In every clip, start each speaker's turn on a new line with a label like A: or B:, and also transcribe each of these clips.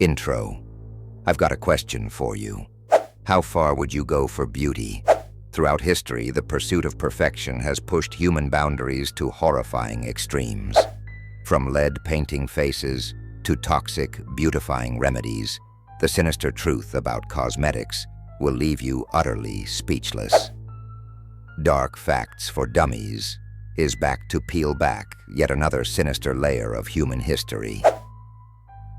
A: Intro. I've got a question for you. How far would you go for beauty? Throughout history, the pursuit of perfection has pushed human boundaries to horrifying extremes. From lead painting faces to toxic, beautifying remedies, the sinister truth about cosmetics will leave you utterly speechless. Dark Facts for Dummies is back to peel back yet another sinister layer of human history.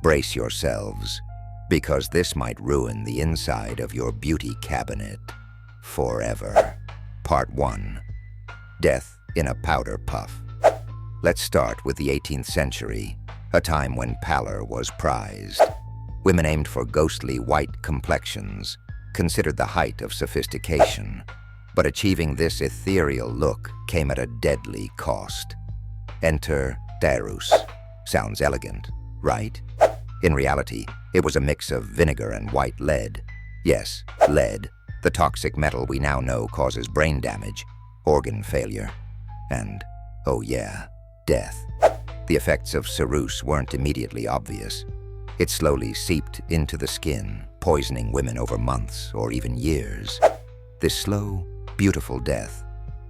A: Brace yourselves, because this might ruin the inside of your beauty cabinet forever. Part 1. Death in a Powder Puff. Let's start with the 18th century, a time when pallor was prized. Women aimed for ghostly white complexions, considered the height of sophistication. But achieving this ethereal look came at a deadly cost. Enter Terus. Sounds elegant, right? In reality, it was a mix of vinegar and white lead. Yes, lead, the toxic metal we now know causes brain damage, organ failure, and, oh yeah, death. The effects of ceruse weren't immediately obvious. It slowly seeped into the skin, poisoning women over months or even years. This slow, beautiful death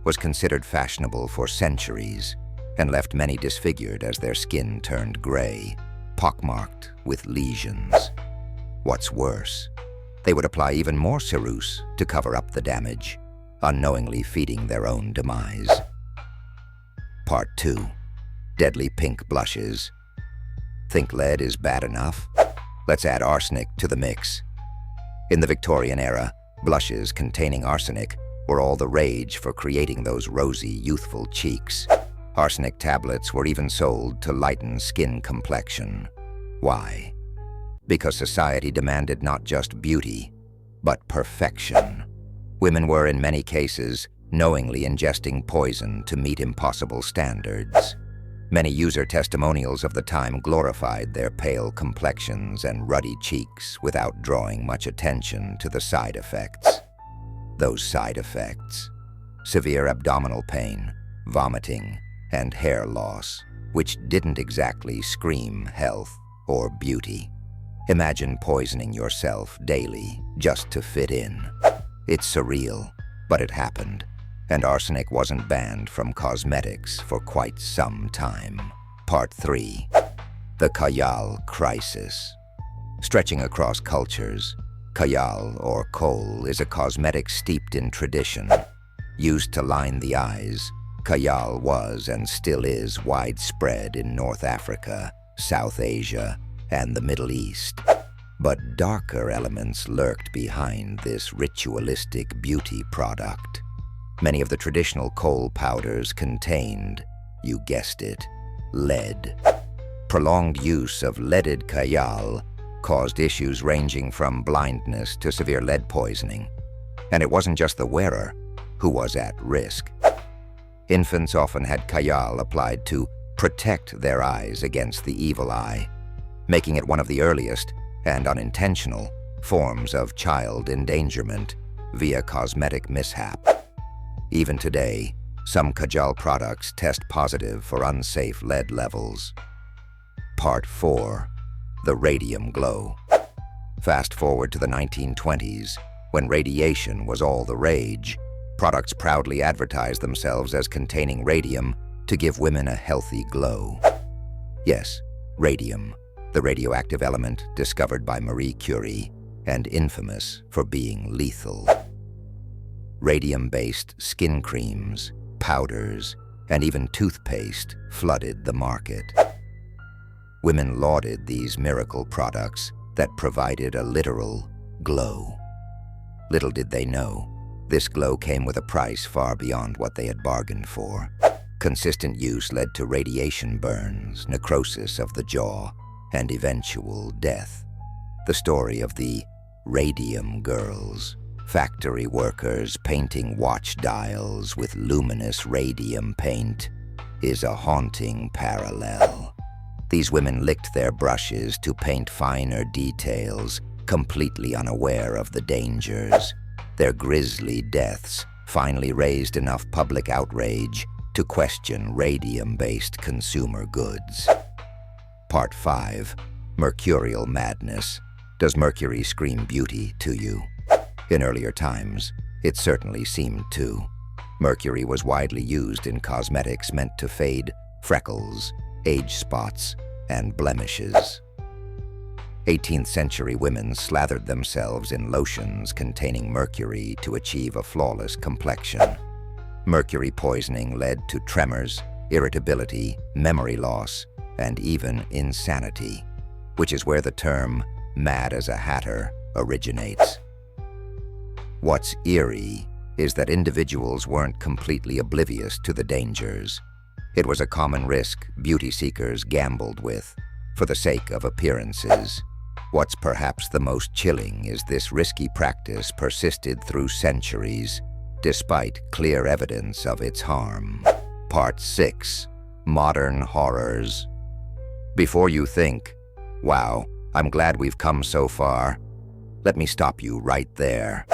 A: was considered fashionable for centuries and left many disfigured as their skin turned gray, pockmarked with lesions. What's worse, they would apply even more ceruse to cover up the damage, unknowingly feeding their own demise. Part 2. Deadly pink blushes. Think lead is bad enough? Let's add arsenic to the mix. In the Victorian era, blushes containing arsenic were all the rage for creating those rosy, youthful cheeks. Arsenic tablets were even sold to lighten skin complexion. Why? Because society demanded not just beauty, but perfection. Women were, in many cases, knowingly ingesting poison to meet impossible standards. Many user testimonials of the time glorified their pale complexions and ruddy cheeks without drawing much attention to the side effects. Those side effects: severe abdominal pain, vomiting, and hair loss, which didn't exactly scream health or beauty. Imagine poisoning yourself daily just to fit in. It's surreal, but it happened, and arsenic wasn't banned from cosmetics for quite some time. Part 3. The Kajal Crisis. Stretching across cultures, Kajal, or kohl, is a cosmetic steeped in tradition. Used to line the eyes, Kajal was and still is widespread in North Africa, South Asia, and the Middle East. But darker elements lurked behind this ritualistic beauty product. Many of the traditional kohl powders contained, you guessed it, lead. Prolonged use of leaded kajal caused issues ranging from blindness to severe lead poisoning. And it wasn't just the wearer who was at risk. Infants often had kajal applied to protect their eyes against the evil eye, making it one of the earliest and unintentional forms of child endangerment via cosmetic mishap. Even today, some kajal products test positive for unsafe lead levels. Part 4. The Radium Glow. Fast forward to the 1920s, when radiation was all the rage. Products proudly advertised themselves as containing radium to give women a healthy glow. Yes, radium, the radioactive element discovered by Marie Curie and infamous for being lethal. Radium-based skin creams, powders, and even toothpaste flooded the market. Women lauded these miracle products that provided a literal glow. Little did they know, this glow came with a price far beyond what they had bargained for. Consistent use led to radiation burns, necrosis of the jaw, and eventual death. The story of the Radium Girls, factory workers painting watch dials with luminous radium paint, is a haunting parallel. These women licked their brushes to paint finer details, completely unaware of the dangers. Their grisly deaths finally raised enough public outrage to question radium-based consumer goods. Part 5. Mercurial madness. Does mercury scream beauty to you? In earlier times, it certainly seemed to. Mercury was widely used in cosmetics meant to fade freckles, age spots, and blemishes. 18th century women slathered themselves in lotions containing mercury to achieve a flawless complexion. Mercury poisoning led to tremors, irritability, memory loss, and even insanity, which is where the term mad as a hatter originates. What's eerie is that individuals weren't completely oblivious to the dangers. It was a common risk beauty seekers gambled with for the sake of appearances. What's perhaps the most chilling is this risky practice persisted through centuries, despite clear evidence of its harm. Part 6. Modern Horrors. Before you think, wow, I'm glad we've come so far, let me stop you right there.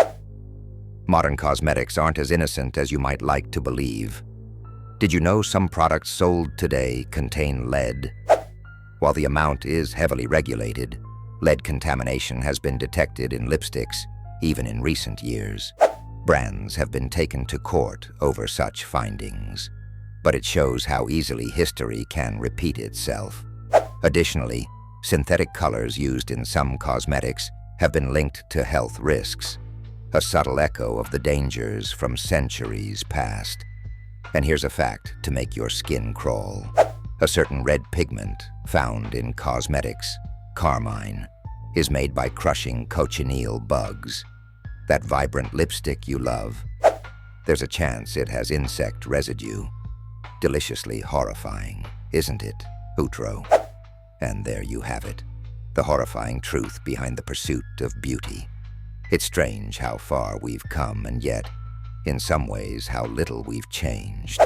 A: Modern cosmetics aren't as innocent as you might like to believe. Did you know some products sold today contain lead? While the amount is heavily regulated, lead contamination has been detected in lipsticks, even in recent years. Brands have been taken to court over such findings, but it shows how easily history can repeat itself. Additionally, synthetic colors used in some cosmetics have been linked to health risks, a subtle echo of the dangers from centuries past. And here's a fact to make your skin crawl. A certain red pigment found in cosmetics, carmine, is made by crushing cochineal bugs. That vibrant lipstick you love, there's a chance it has insect residue. Deliciously horrifying, isn't it, Outro? And there you have it, the horrifying truth behind the pursuit of beauty. It's strange how far we've come, and yet, in some ways, how little we've changed.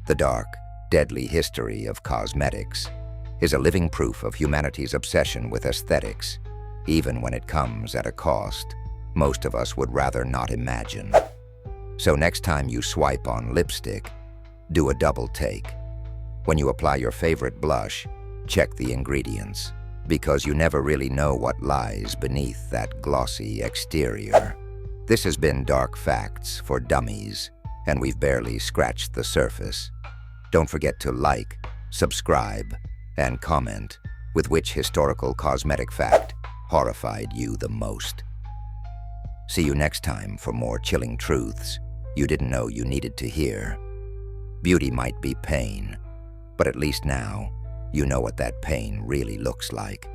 A: The dark, deadly history of cosmetics is a living proof of humanity's obsession with aesthetics, even when it comes at a cost most of us would rather not imagine. So next time you swipe on lipstick, do a double take. When you apply your favorite blush, check the ingredients, because you never really know what lies beneath that glossy exterior. This has been Dark Facts for Dummies, and we've barely scratched the surface. Don't forget to like, subscribe, and comment with which historical cosmetic fact horrified you the most. See you next time for more chilling truths you didn't know you needed to hear. Beauty might be pain, but at least now you know what that pain really looks like.